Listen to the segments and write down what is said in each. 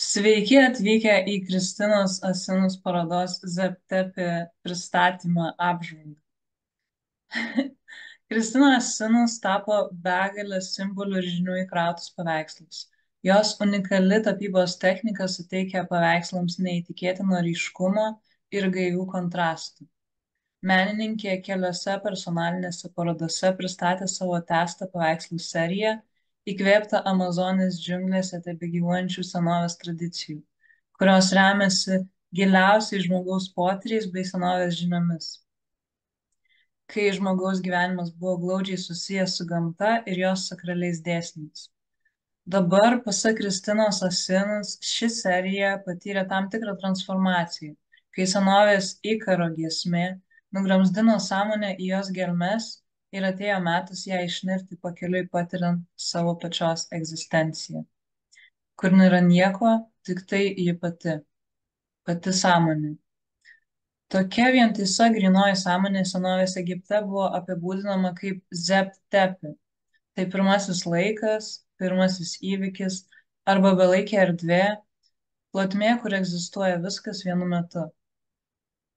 Sveiki atvykę į Kristinos Asinus parodos Zeptepi pristatymą apžvalgą. Kristina Asinus tapo begalės simbolių ir žinių įkrautus paveikslus. Jos unikali tapybos technika suteikia paveikslams neįtikėtino ryškumo ir gaivių kontrastų. Menininkė keliose personalinėse parodose pristatė savo tęstą paveikslų seriją, įkvėptą Amazonės džiunglėse tebegyvuojančių senovės tradicijų, kurios remiasi giliausiais žmogaus potyriais bei senovės žiniomis, kai žmogaus gyvenimas buvo glaudžiai susijęs su gamta ir jos sakraliais dėsniais. Dabar, pasak Kristinos Asinus, ši serija patyrė tam tikrą transformaciją, kai senovės Ikaro giesmė nugramzdino sąmonę į jos gelmes ir atėjo metas ją išnirti pakeliui patiriant savo pačios egzistenciją, kur nėra nieko, tik tai ji pati sąmonė. Tokia vientisa grynoji sąmonė senovės Egipte buvo apibūdinama kaip Zep-Tepi. Tai pirmasis laikas, pirmasis įvykis arba belaikė erdvė, plotmė, kur egzistuoja viskas vienu metu.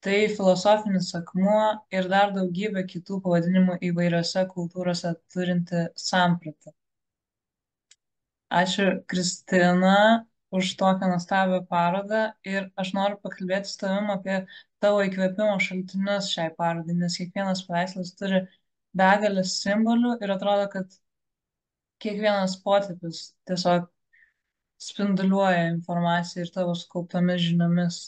Tai filosofinis akmuo ir dar daugybė kitų pavadinimų įvairiose kultūrose turinti samprata. Ačiū, Kristina, už tokią nuostabią parodą ir aš noriu pakalbėti su tavim apie tavo įkvėpimo šaltinius šiai parodai, nes kiekvienas paveikslas turi begalės simbolių ir atrodo, kad kiekvienas potėpis tiesiog spinduliuoja informaciją ir tavo sukauptomis žiniomis.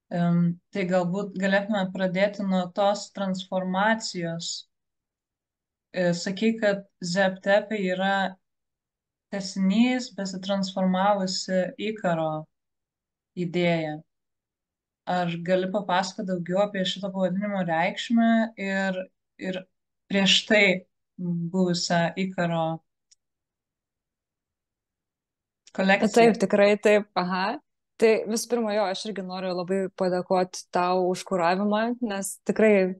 Tai galbūt galėtume pradėti nuo tos transformacijos. Sakai, kad Zep-Tepi yra tęsinys besitransformavusi Ikaro idėja. Ar gali papasakoti daugiau apie šito pavadinimo reikšmę ir prieš tai buvusią Ikaro kolekciją? Taip, tikrai taip, aha. Tai visų pirma, aš irgi noriu labai padėkoti tau už kuravimą, nes tikrai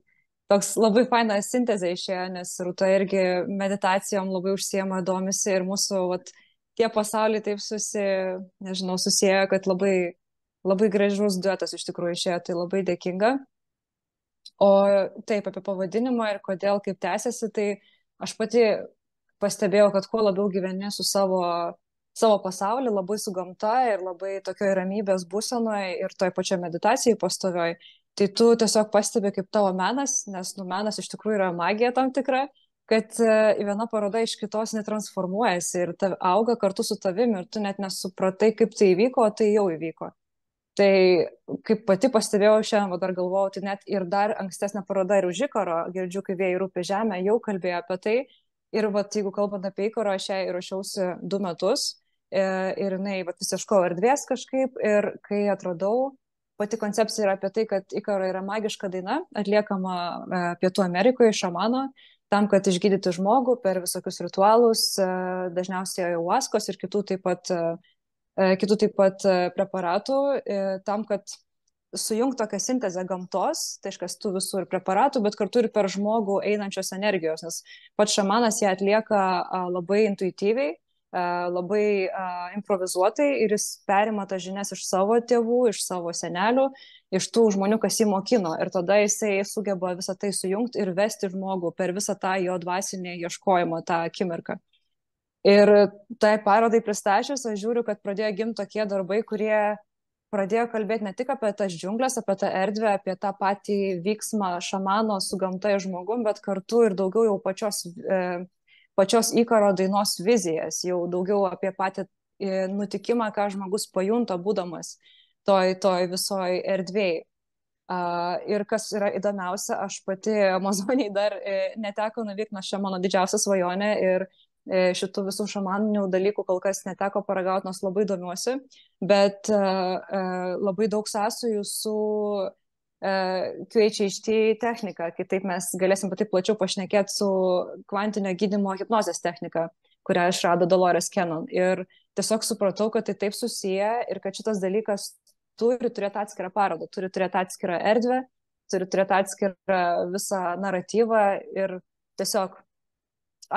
toks labai faina sintezė išėjo, nes Rūta irgi meditacijom labai užsiema, domisi ir mūsų tie pasauliai taip susijęjo, kad labai, labai gražus duetas iš tikrųjų išėjo, tai labai dėkinga. O taip, apie pavadinimą ir kodėl kaip tęsiasi, tai aš pati pastebėjau, kad kuo labiau gyveni su savo pasaulį, labai su gamta ir labai tokioj ramybės būsenoje ir toj pačioj meditacijai pastovioj, tai tu tiesiog pastebi kaip tavo menas, nes menas iš tikrųjų yra magija tam tikra, kad viena paroda iš kitos netransformuojasi ir auga kartu su tavimi ir tu net nesupratai, kaip tai įvyko, o tai jau įvyko. Tai kaip pati pastebėjau šiandien, dar galvojau, tai net ir dar ankstesnė paroda ir už Ikaro, girdžiu, kai vėjai rūpi žemę, jau kalbėjo apie tai. Ir jeigu kalbant apie Ikaro, aš jai ruošiausi 2 metus ir jinai vis ieškojau erdvės kažkaip ir kai atradau, pati koncepcija yra apie tai, kad Ikaro yra magiška daina, atliekama Pietų Amerikoje šamano, tam, kad išgydyti žmogų per visokius ritualus, dažniausiai ayahuaskos ir kitų taip pat preparatų, tam, kad sujungt tokią sintezę gamtos, tai iškas tų visų ir preparatų, bet kartu ir per žmogų einančios energijos, nes pats šamanas ją atlieka labai intuityviai, labai improvizuotai ir jis perima tas žinias iš savo tėvų, iš savo senelių, iš tų žmonių, kas jį mokino. Ir tada jisai sugeba visą tai sujungti ir vesti žmogų per visą tą jo dvasinį ieškojimą, tą akimirką. Ir tai parodai pristačius, aš žiūriu, kad pradėjo gimti tokie darbai, kurie pradėjo kalbėti ne tik apie tas džiunglės, apie tą erdvę, apie tą patį vyksmą šamano su gamta ir žmogum, bet kartu ir daugiau jau pačios Ikaro dainos vizijas, jau daugiau apie patį nutikimą, ką žmogus pajunta būdamas toj visoj erdvėjai. Ir kas yra įdomiausia, aš pati Amazonijai dar neteko nuvykti, nors čia mano didžiausia svajonė ir šitų visų šamaninių dalykų kol kas neteko paragauti, nors labai domiuosi, bet labai daug sąsajų su QHHT technika, kitaip mes galėsim taip plačiau pašnekėti su kvantinio gydymo hipnozės technika, kurią išrado Dolores Cannon. Ir tiesiog supratau, kad tai taip susiję ir kad šitas dalykas turi turėti atskirą parodą, turi turėti atskirą erdvę, turi turėti atskirą visą naratyvą ir tiesiog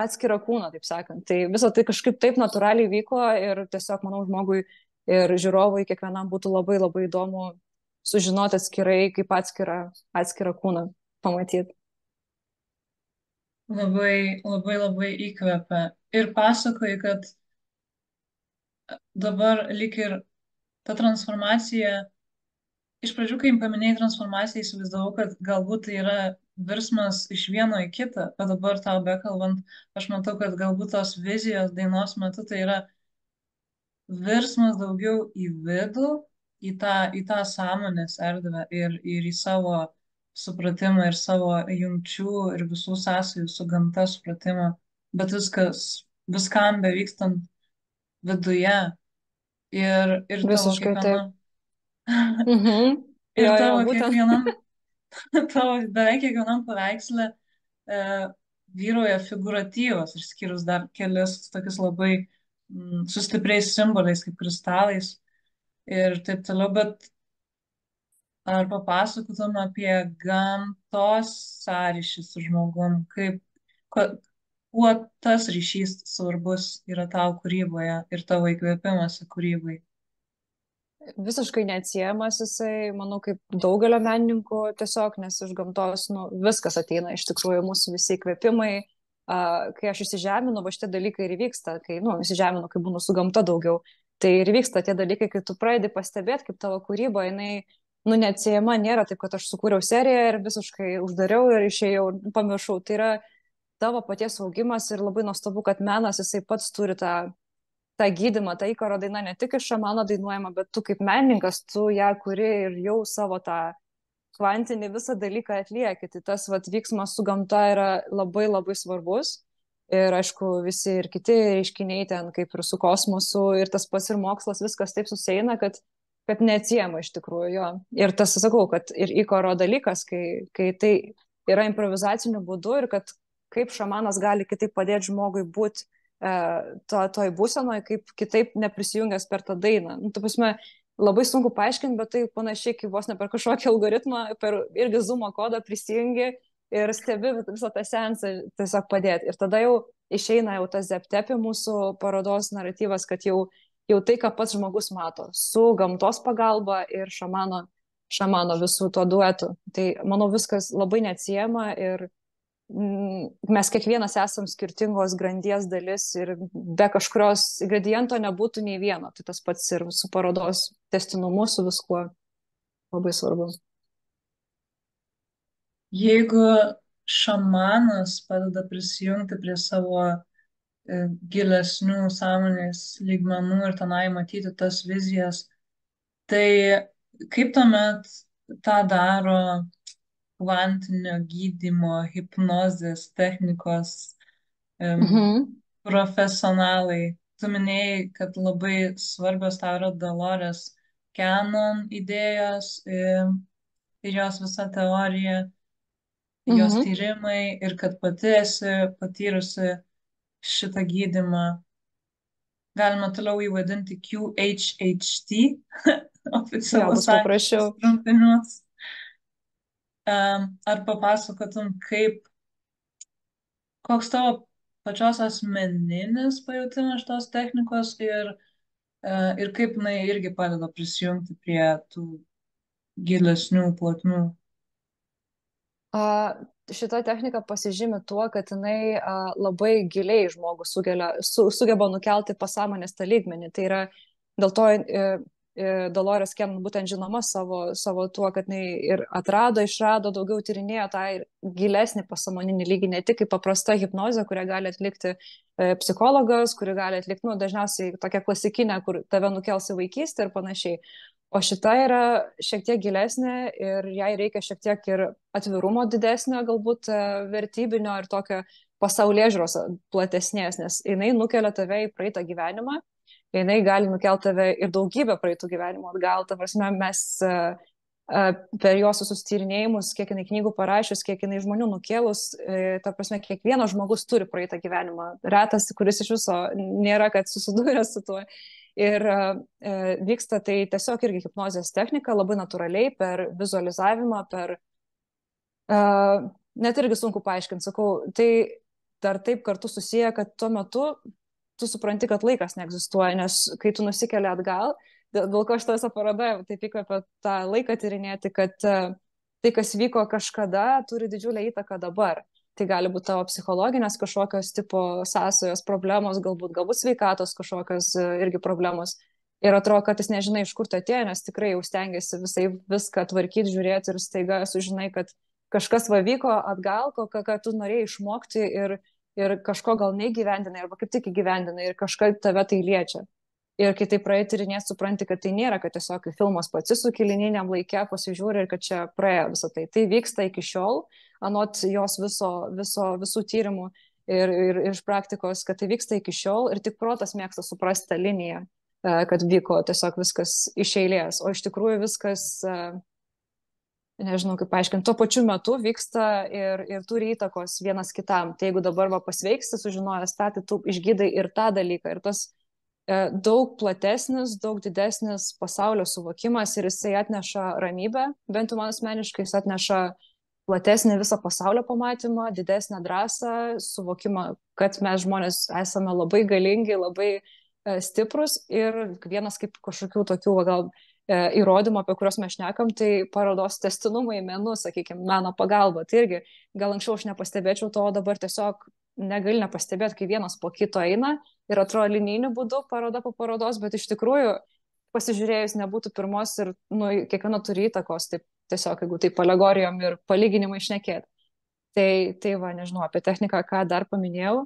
atskirą kūną, taip sakant. Tai visą tai kažkaip taip natūraliai vyko ir tiesiog, manau, žmogui ir žiūrovui kiekvienam būtų labai labai įdomu sužinoti atskirai, kaip atskirą kūną pamatyti. Labai, labai, labai įkvepia. Ir pasakoji, kad dabar lyg ir ta transformacija, iš pradžių, kai paminėjai transformaciją, įsivaizdavau, kad galbūt tai yra virsmas iš vieno į kitą, bet dabar tau bekalbant, aš matau, kad galbūt tos vizijos dainos metu tai yra virsmas daugiau į vidų, į tą sąmonės erdvę ir į savo supratimą ir savo jungčių ir visų sąsajų su gamta supratimą, bet viskam bevykstant viduje ir tavo Visiškai taip. kiekvienam, Mhm. ir Jo, tavo būtent. kiekvienam, tavo beveik kiekvienam paveiksle e, vyroja figūratyvas, išskyrus dar kelis tokius labai su stipriais simboliais, kaip kristalais ir taip toliau, bet ar papasakotum apie gamtos sąryšį su žmogum, kuo, kuo tas ryšys svarbus yra tau kūryboje ir tavo įkvėpimuose kūrybai? Visiškai neatsiejamas jisai, manau, kaip daugelio menininkų tiesiog, nes iš gamtos nu, viskas ateina, iš tikrųjų mūsų visi įkvėpimai. Kai aš įsižeminu, va šitie dalykai ir vyksta, kai, nu, įsižeminu, kai būnu su gamta daugiau, tai ir vyksta tie dalykai, kai tu pradedi pastebėti, kaip tavo kūryba, jinai, nu, neatsiejama, nėra taip, kad aš sukūriau seriją ir visiškai uždariau ir išėjau, pamiršau. Tai yra tavo paties augimas ir labai nuostabu, kad menas jisai pats turi tą gydymą, ta Ikaro daina ne tik iš šamano dainuojama, bet tu kaip menininkas, tu ją kuri ir jau savo tą kvantinį visą dalyką atlieki. Tai tas vat, vyksmas su gamta yra labai labai svarbus. Ir aišku, visi ir kiti reiškiniai ten, kaip ir su kosmosu, ir tas pats ir mokslas, viskas taip susieina, kad neatsiejama iš tikrųjų jo. Ir tas, sakau, kad ir Ikaro dalykas, kai tai yra improvizaciniu būdu ir kad kaip šamanas gali kitaip padėti žmogui būti toj būsenoje, kaip kitaip neprisijungęs per tą dainą. Nu, tu prasme, labai sunku paaiškinti, bet tai panašiai kaip vos ne per kažkokį algoritmą, per irgi Zoom kodą prisijungi ir stebi visą tą sensą tiesiog padėti. Ir tada jau išeina jau tas zeptepi mūsų parodos naratyvas, kad jau tai, ką pats žmogus mato, su gamtos pagalba ir šamano visų tuo duetu. Tai manau viskas labai neatsiejama ir mes kiekvienas esam skirtingos grandies dalis ir be kažkurios ingrediento nebūtų nei vieno. Tai tas pats ir su parodos tęstinumu, su viskuo labai svarbu. Jeigu šamanas padeda prisijungti prie savo gilesnių sąmonės lygmenų ir tenai matyti tas vizijas, tai kaip tuomet tą daro kvantinio gydymo, hipnozės technikos Mhm. profesionalai? Tu minėjai, kad labai svarbios tau yra Dolores Cannon idėjos ir jos visa teorija, jos Mhm. tyrimai ir kad pati esi patyrusi šitą gydimą. Galima toliau įvadinti QHHT, Jo, oficialus bus angliškas paprasčiau. trumpinimas. Ar papasakotum, koks tavo pačios asmeninis pajūtimas šitos technikos ir kaip jinai irgi padeda prisijungti prie tų gilesnių plotmių? Šita technika pasižymi tuo, kad jinai labai giliai žmogų sugeba nukelti pasąmonės tą lygmenį. Tai yra dėl to Dolores Cannon būtent žinoma savo tuo, kad jinai ir išrado, daugiau tyrinėjo tą gilesnį pasąmoninį lygį, ne tik kaip paprasta hipnozė, kurią gali atlikti psichologas, kuri gali atlikti, nu, dažniausiai tokia klasikinė, kur tave nukels į vaikystę ir panašiai. O šita yra šiek tiek gilesnė ir jai reikia šiek tiek ir atvirumo didesnio, galbūt vertybinio ir tokio pasaulėžiūros platesnės, nes jinai nukelia tave į praeitą gyvenimą, jinai gali nukelti tave ir daugybę praeitų gyvenimų atgal. Ta prasme, mes per jos visus tyrinėjimus, kiek jinai knygų parašius, kiek jinai žmonių nukėlus, ta prasme, kiekvienas žmogus turi praeitą gyvenimą. Retas, kuris iš viso nėra, kad susidūrė su tuo. Ir vyksta tai tiesiog irgi hipnozės technika, labai natūraliai, per vizualizavimą, net irgi sunku paaiškinti, sakau, tai dar taip kartu susiję, kad tuo metu tu supranti, kad laikas neegzistuoja, nes kai tu nusikeli atgal, dėl ko šitą visą parodą taip įkvėpė tą laiką tyrinėti, kad tai, kas vyko kažkada, turi didžiulę įtaką dabar. Tai gali būti tavo psichologinės kažkokios tipo sąsajos problemos, galbūt sveikatos kažkokios irgi problemos. Ir atrodo, kad jis nežinai, iš kur tai atėjo, nes tikrai jau stengiasi viską tvarkyti, žiūrėti ir staiga sužinai, kad kažkas va vyko atgal, ką tu norėjai išmokti ir kažko gal neįgyvendinai, arba kaip tik įgyvendinai ir kažką tave tai liečia. Ir kai tai praėjai tyrinėti, supranti, kad tai nėra, kad tiesiog filmas pasisuki lininiam laikė, pasižiūri ir kad čia praėjo visą tai. Tai vyksta iki šiol, anot jos visų tyrimų ir iš praktikos, kad tai vyksta iki šiol ir tik protas mėgsta suprasti tą liniją, kad vyko tiesiog viskas iš eilės, o iš tikrųjų viskas, nežinau kaip paaiškinti, tuo pačiu metu vyksta ir turi įtakos vienas kitam. Tai jeigu dabar va pasveiksi, sužinojęs tą, tai tu išgydai ir tą dalyką. Ir tas daug platesnis, daug didesnis pasaulio suvokimas ir jisai atneša ramybę, bent jau man asmeniškai jis atneša platesnį visą pasaulio pamatymą, didesnę drąsą, suvokimą, kad mes žmonės esame labai galingi, labai stiprus ir vienas kaip kažkokių tokių gal įrodymų, apie kuriuos mes šnekam, tai parodos testinumai menu, sakykime, meno pagalba. Tai irgi gal anksčiau aš nepastebėčiau to, dabar tiesiog negali nepastebėti, kai vienas po kito eina ir atrodo linijiniu būdu paroda po parodos, bet iš tikrųjų pasižiūrėjus nebūtų pirmos ir kiekviena turi įtakos, taip tiesiog jeigu taip alegorijom ir palyginimai šnekėti. Tai va, nežinau, apie techniką, ką dar paminėjau,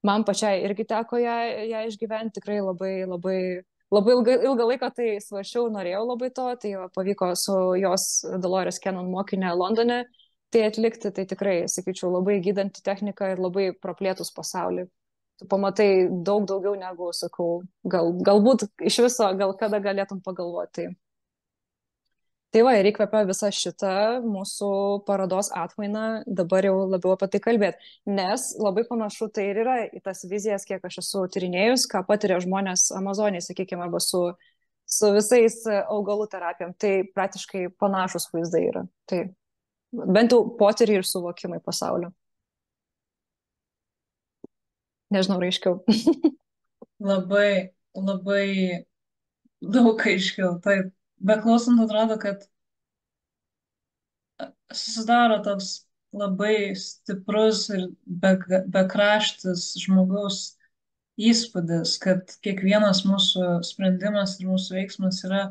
man pačiai irgi teko ją išgyventi, tikrai labai ilgą laiką tai svaršiau, norėjau labai to, tai va, pavyko su jos Dolores Cannon mokinė Londone tai atlikti, tai tikrai, sakyčiau, labai gydanti technika ir labai praplėtus pasaulį. Tu pamatai daug daugiau negu, sakau, galbūt iš viso, gal kada galėtum pagalvoti. Tai va, ir įkvepia visą šitą mūsų parodos atmainą dabar jau labiau apie tai kalbėti, nes labai panašu tai ir yra į tas vizijas, kiek aš esu tyrinėjus, ką patiria žmonės Amazonėje, sakykime, arba su visais augalų terapijom, tai praktiškai panašus vaizdai yra. Tai bent jau potyriai ir suvokimai pasaulio. Nežinau, aiškiau. Labai, labai daug aiškiau. Taip, beklausant atrodo, kad susidaro toks labai stiprus ir bekraštis žmogaus įspūdis, kad kiekvienas mūsų sprendimas ir mūsų veiksmas yra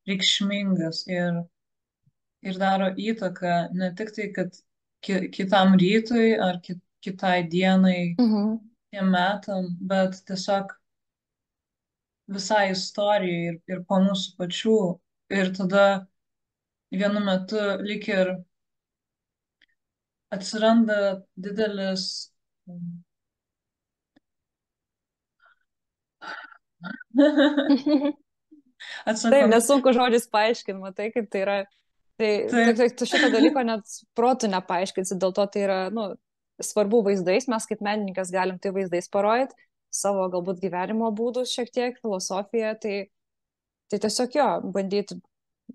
reikšmingas ir daro įtaką ne tik tai, kad kitam rytui ar kitai dienai, Mhm. tiem metam, bet tiesiog visai istorijai ir po mūsų pačių. Ir tada vienu metu lik ir atsiranda didelis Taip, atsakomybė. nesunku žodžiais paaiškinti, matai, kaip tai yra. Taip, Tu šito dalyko net protų nepaaiškinsi, dėl to tai yra, nu, svarbu vaizdais, mes kaip menininkas galim tai vaizdais parodyti, savo galbūt gyvenimo būdus šiek tiek, filosofiją, tai tiesiog jo, bandyti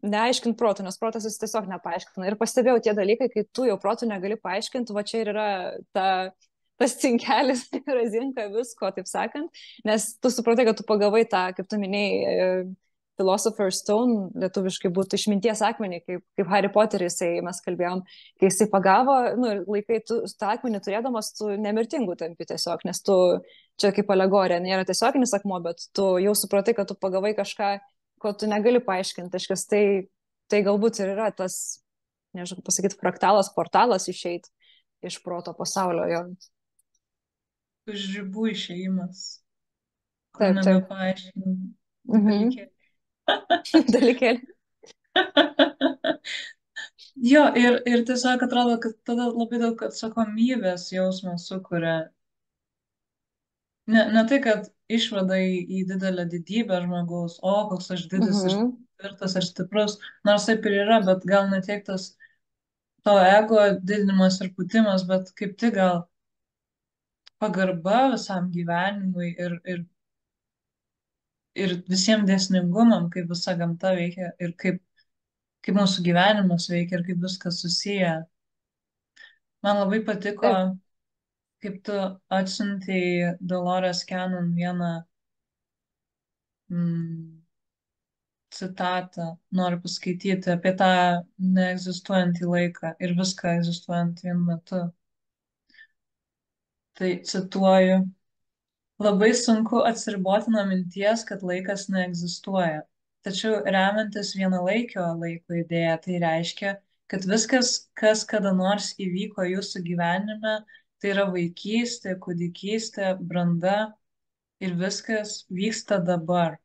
neaiškinti protų, nes protas jis tiesiog nepaaiškina. Ir pastebėjau tie dalykai, kai tu jau protų negali paaiškinti, va čia ir yra tas cinkelis, razinka visko, taip sakant, nes tu supratai, kad tu pagavai tą, kaip tu minėjai, Philosopher's Stone, lietuviškai būtų išminties akmenį, kaip Harry Potterį mes kalbėjom, kai jisai pagavo, nu, laikai tu tą akmenį turėdamas, tu nemirtingų tampi tiesiog, nes tu, čia kaip alegorija, nėra tiesioginis akmuo, bet tu jau supratai, kad tu pagavai kažką, ko tu negali paaiškinti, tai galbūt ir yra tas, nežinau, pasakyti, fraktalas, portalas išeit iš proto pasaulio. Jo. už ribų išėjimas, kur Taip, taip. nebepaaiškinam Mhm. dalykėlį. Dalykėlį. Jo, ir tiesiog atrodo, kad tada labai daug atsakomybės jausmą sukuria. Ne tai, kad išvada į didelę didybę žmogaus, o koks aš didis ir Mhm. tvirtas ir stiprus, nors taip ir yra, bet gal ne tiek tas to ego didinimas ir putimas, bet kaip tik gal pagarba visam gyvenimui ir visiems dėsningumam, kaip visa gamta veikia ir kaip mūsų gyvenimas veikia ir kaip viskas susiję. Man labai patiko, Taip. kaip tu atsiuntei Dolores Cannon vieną citatą noriu paskaityti apie tą neegzistuojantį laiką ir viską egzistuojant vienu metu. Tai cituoju. Labai sunku atsiriboti nuo minties, kad laikas neegzistuoja. Tačiau remiantis vienalaikio laiko idėja, tai reiškia, kad viskas, kas kada nors įvyko jūsų gyvenime, tai yra vaikystė, kūdikystė, branda ir viskas vyksta dabar.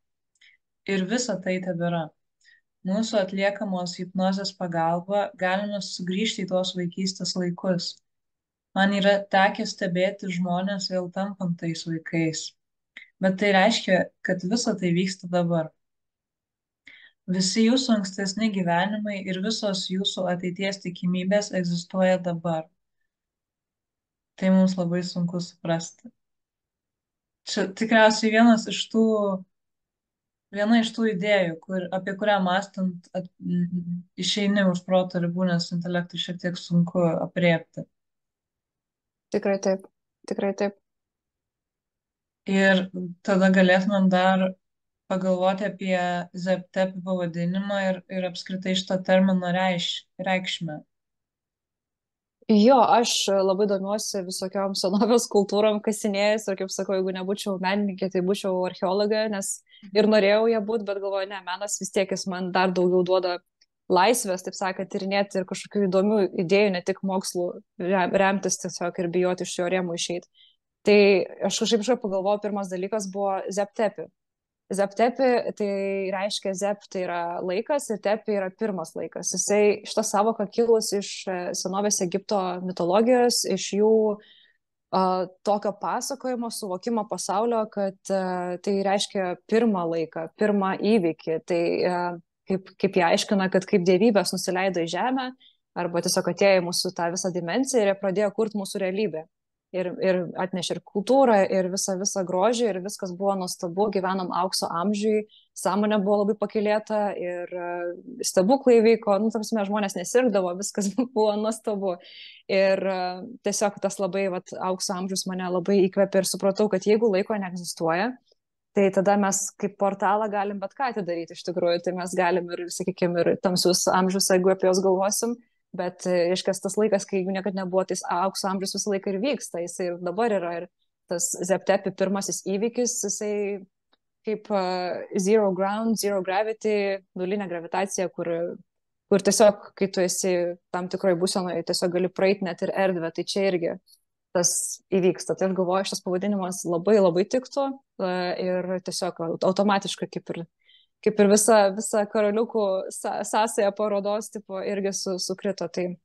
Ir visa tai tebėra. Mūsų atliekamos hipnozės pagalba galime sugrįžti į tuos vaikystės laikus. Man yra tekę stebėti žmonės vėl tampant tais vaikais. Bet tai reiškia, kad visa tai vyksta dabar. Visi jūsų ankstesni gyvenimai ir visos jūsų ateities tikimybės egzistuoja dabar. Tai mums labai sunku suprasti. Čia tikriausiai viena iš tų idėjų, apie kurią mąstant išeini už proto ribų, nes intelektui šiek tiek sunku apriepti. Tikrai taip, tikrai taip. Ir tada galėtumėm dar pagalvoti apie zeptepių pavadinimą ir apskritai šito termino reikšmę. Jo, aš labai domiuosi visokiom senovės kultūrom, kasinėjęs ir, kaip sakau, jeigu nebūčiau menininkė, tai būčiau archeologė, nes ir norėjau ją būti, bet galvoju, ne, menas vis tiek jis man dar daugiau duoda laisvės, taip sakant, tyrinėti ir kažkokių įdomių idėjų, ne tik mokslų remtis tiesiog ir bijoti iš jo rėmų išeiti. Tai aš kažkaip pagalvojau, pirmas dalykas buvo zeptepi. Zeptepi tai reiškia zep tai yra laikas ir tepi yra pirmas laikas. Jisai šitą savoką kilus iš senovės Egipto mitologijos, iš jų tokio pasakojimo, suvokimo pasaulio, kad tai reiškia pirmą laiką, pirmą įvykį. Tai kaip jie aiškina, kad kaip dievybės nusileido į žemę arba tiesiog atėjo į mūsų tą visą dimensiją ir jie pradėjo kurti mūsų realybę. Ir atnešė ir kultūrą, ir visą grožį, ir viskas buvo nuostabu, gyvenom aukso amžiui, sąmonė buvo labai pakilėta ir stebuklai vyko, nu, tamsime, žmonės nesirgdavo, viskas buvo nuostabu. Ir tiesiog tas labai, aukso amžius mane labai įkvėpė ir supratau, kad jeigu laiko neegzistuoja, tai tada mes kaip portalą galim bet ką atidaryti iš tikrųjų, tai mes galim ir, sakykime, ir tamsius amžius, jeigu apie juos galvosim. Bet, reiškia, tas laikas, kai jeigu niekada nebuvo, tai aukso amžius visą laiką ir vyksta, jisai ir dabar yra. Ir tas zeptepi pirmasis įvykis, jisai kaip zero ground, zero gravity, nulinė gravitacija, kur tiesiog, kai tu esi tam tikroje būsenoje, tiesiog gali praeiti net ir erdvę, tai čia irgi tas įvyksta. Tai aš galvoju, šitas pavadinimas labai labai tiktų ir tiesiog automatiškai kaip ir visa karaliukų sąsaja parodos tipo irgi sukrito. Tai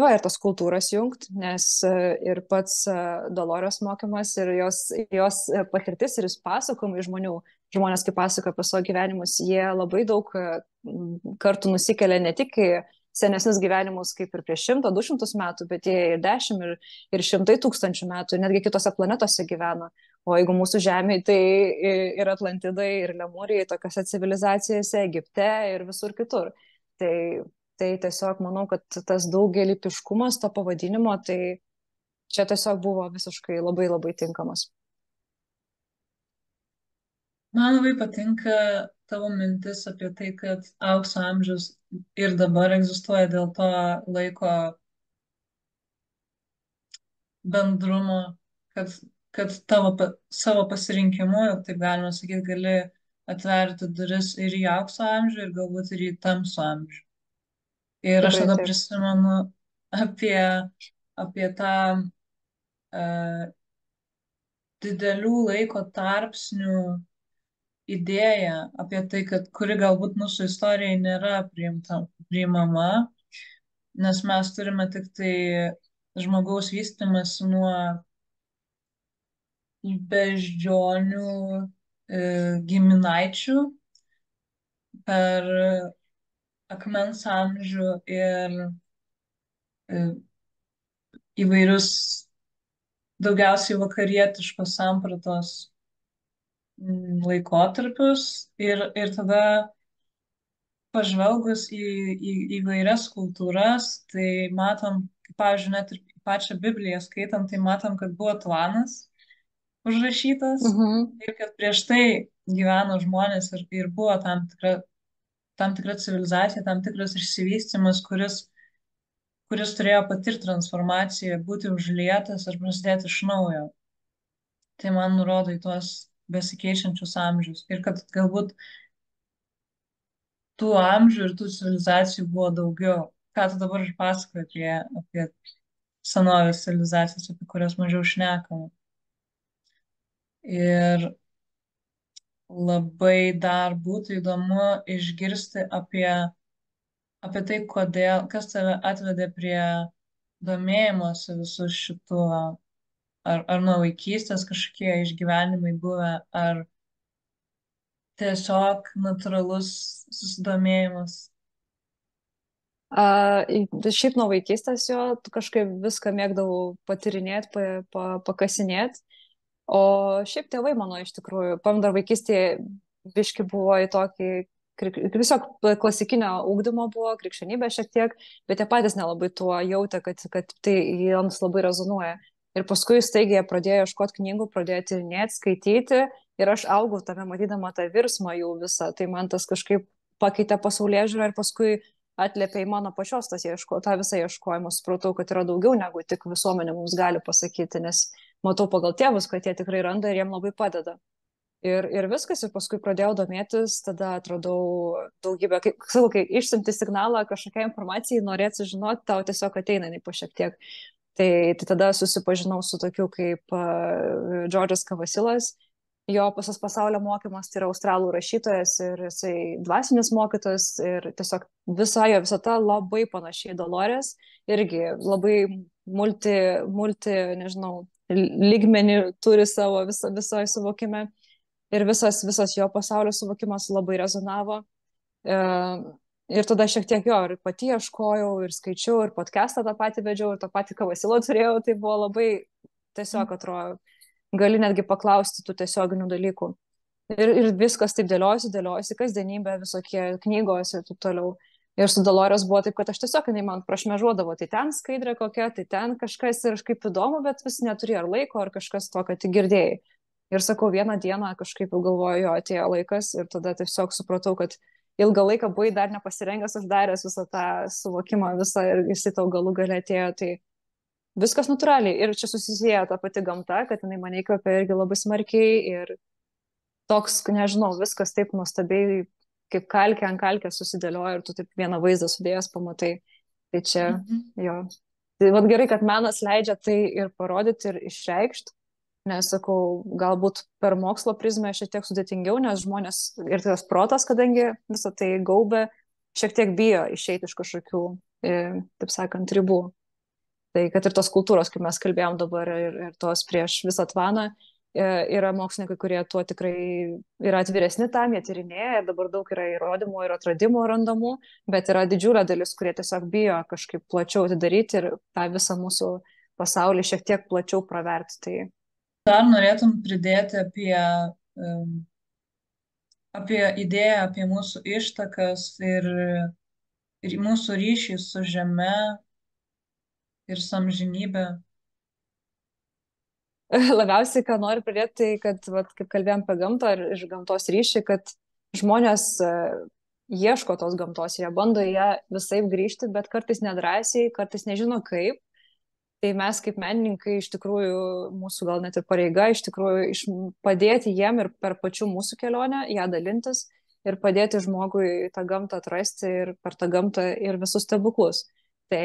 va, ir tas kultūras jungt, nes ir pats Dolores mokymas ir jos patirtis ir pasakojimai žmonės, kai pasakoja apie savo gyvenimus, jie labai daug kartų nusikelia ne tik į senesnius gyvenimus kaip ir prieš 100-200 metų, bet jie ir 10 ir 100 tūkstančių metų, netgi kitose planetose gyvena. O jeigu mūsų Žemėje, tai ir Atlantidai, ir Lemūrijai, tokiose civilizacijose, Egipte ir visur kitur. Tai tiesiog manau, kad tas daugelypiškumas to pavadinimo, tai čia tiesiog buvo visiškai labai labai tinkamas. Man labai patinka tavo mintis apie tai, kad aukso amžius ir dabar egzistuoja dėl to laiko bendrumo, kad savo pasirinkimu, taip galima sakyti, gali atverti duris ir į aukso amžių, ir galbūt ir į tamsų amžių. Ir aš Tikrai tada taip. prisimenu apie tą didelių laiko tarpsnių idėją, apie tai, kad kuri galbūt mūsų istorijai nėra priimama, nes mes turime tik tai žmogaus vystimąsi nuo beždžionių giminaičių per akmens amžių ir įvairius daugiausiai vakarietiškos sampratos laikotarpius ir tada pažvelgus į įvairias kultūras, tai matom, pavyzdžiui, net ir pačią Bibliją skaitant, tai matom, kad buvo Tvanas užrašytas Mhm. ir kad prieš tai gyveno žmonės ir buvo tam tikra civilizacija, tam tikras išsivystymas, kuris turėjo patirti transformaciją, būti užlietas ir prasidėti iš naujo. Tai man nurodo į tuos besikeičiančius amžius. Ir kad galbūt tų amžių ir tų civilizacijų buvo daugiau. Ką tu dabar ir pasakoji apie senovės civilizacijas, apie kurias mažiau šnekama. Ir labai dar būtų įdomu išgirsti apie tai, kas tave atvedė prie domėjimosi visų šitų, ar nuo vaikystės kažkokie išgyvenimai buvę, ar tiesiog natūralus susidomėjimas. Šiaip nuo vaikystės jo kažkaip viską mėgdavau patirinėti, pakasinėti. O šiaip tėvai mano iš tikrųjų, pamenu dar vaikystėje biški buvo į tokį, tiesiog klasikinio ūkdymo buvo, krikščionybė šiek tiek, bet jie patys nelabai tuo jautė, kad tai joms labai rezonuoja. Ir paskui staigiai jie pradėjo ieškoti knygų, pradėjo tyrinėti, skaityti ir aš augau tame matydama tą virsmą jų visą, tai man tas kažkaip pakeitė pasaulėžiūrą ir paskui atliepia į mano pačios tą visą ieškojimą, supratau, kad yra daugiau negu tik visuomenė mums gali pasakyti, nes matau pagal tėvus, kad jie tikrai randa ir jiem labai padeda. Ir viskas, ir paskui pradėjau domėtis, tada atradau daugybę, kaip sakau, kai išsimti signalą kažkokiai informacijai, norėt sužinoti, tau tiesiog ateina jinai po šiek tiek. Tai tada susipažinau su tokiu kaip Džordžas Kavasilas, jo visas pasaulio mokymas, tai yra australų rašytojas ir jisai dvasinis mokytojas ir tiesiog visa ta labai panašiai Dolores, irgi labai nežinau, lygmenį turi savo visoje suvokime ir visas jo pasaulio suvokimas labai rezonavo. E, ir tada šiek tiek jo ir pati ieškojau ir skaičiau ir podcastą tą patį vedžiau ir tą patį Kavasilą turėjau, tai buvo labai tiesiog atrodo gali netgi paklausti tų tiesioginių dalykų. Ir viskas taip dėliojasi, kasdienybė, visokie knygos ir taip toliau. Ir su Dolores buvo taip, kad aš tiesiog, jinai man prašmežuodavo, tai ten skaidrė kokia, tai ten kažkas ir kaip įdomu, bet vis neturėjo ar laiko, ar kažkas to, kad tik girdėjai. Ir sakau, vieną dieną kažkaip jau galvoju, jo atėjo laikas ir tada tiesiog supratau, kad ilgą laiką buvai dar nepasirengęs, uždaręs visą tą suvokimą visą ir jisai tau galų galę atėjo. Tai viskas natūraliai. Ir čia susisieja ta pati gamta, kad jinai mane įkvėpė irgi labai smarkiai. Ir toks, nežinau, viskas taip nuostabiai, kaip kalkė ant kalkės susidėlioja ir tu taip vieną vaizdą sudėjęs pamatai. Tai čia, jo. Tai vad gerai, kad menas leidžia tai ir parodyti, ir išreikšti. Nes, sakau, galbūt per mokslo prizmę šiek tiek sudėtingiau, nes žmonės ir tas protas, kadangi visą tai gaubė, šiek tiek bijo išeiti iš kažkokių, taip sakant, ribų. Tai kad ir tos kultūros, kaip mes kalbėjom dabar, ir tos prieš visą tvaną, yra mokslininkai, kurie tuo tikrai yra atviresni tam, jie tyrinėja, ir dabar daug yra įrodymų ir atradimų randamų, bet yra didžiulė dalis, kurie tiesiog bijo kažkaip plačiau atidaryti ir tą visą mūsų pasaulį šiek tiek plačiau praverti. Tai dar norėtum pridėti apie idėją, apie mūsų ištakas ir mūsų ryšį su žeme ir su amžinybė. labiausiai, ką noriu pridėti, tai kad, vat, kaip kalbėjom apie gamtą ir iš gamtos ryšį, kad žmonės ieško tos gamtos, jie bando ją visaip grįžti, bet kartais nedrąsiai, kartais nežino kaip. Tai mes kaip menininkai iš tikrųjų, mūsų gal net ir pareiga, iš tikrųjų padėti jiem ir per pačių mūsų kelionę, ją dalintis ir padėti žmogui tą gamtą atrasti ir per tą gamtą ir visus stebuklus. Tai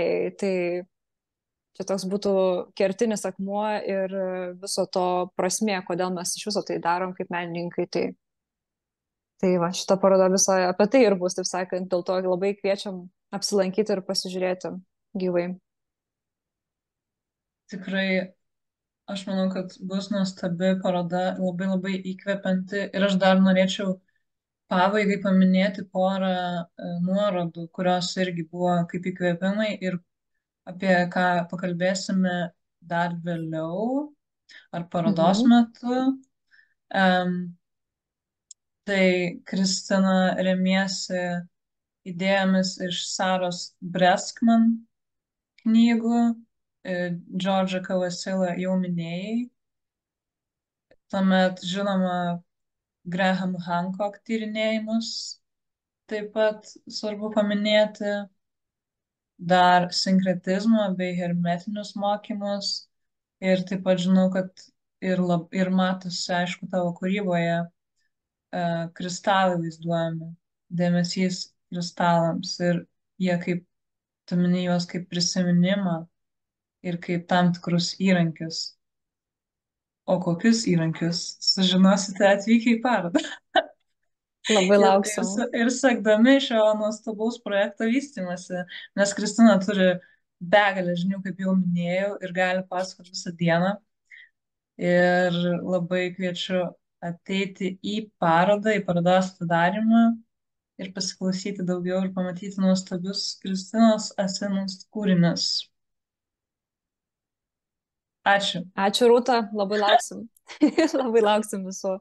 čia toks būtų kertinis akmuo ir viso to prasmė, kodėl mes iš viso tai darom kaip menininkai. Tai va, šita paroda visai apie tai ir bus, taip sakant, dėl to labai kviečiam apsilankyti ir pasižiūrėti gyvai. Tikrai, aš manau, kad bus nuostabi paroda, labai labai įkvepianti. Ir aš dar norėčiau pabaigai paminėti porą nuorodų, kurios irgi buvo kaip įkvėpimai ir apie ką pakalbėsime dar vėliau ar parodos Mhm. metu. Um, tai Kristina remiasi idėjomis iš Saros Breskman knygų, Džordžą Kavasilą jau minėjai. Tuomet, žinoma, Graham Hancock tyrinėjimus taip pat svarbu paminėti, dar sinkretizmą bei hermetinius mokymus. Ir taip pat žinau, kad ir matosi, aišku, tavo kūryboje kristalai vaizduojami, dėmesys kristalams ir jie kaip, tu mini juos kaip prisiminimą ir kaip tam tikrus įrankius. O kokius įrankius sužinosite atvykę į parodą Labai ir, lauksim. ir sekdami šio nuostabaus projekto vystimasi, nes Kristina turi begalę žinių, kaip jau minėjau, ir gali pasakoti visą dieną. Ir labai kviečiu ateiti į parodą, į parodos atidarymą ir pasiklausyti daugiau ir pamatyti nuostabius Kristinos Asinus kūrinius. Ačiū. Ačiū, Rūta, labai lauksim. Labai lauksim visų.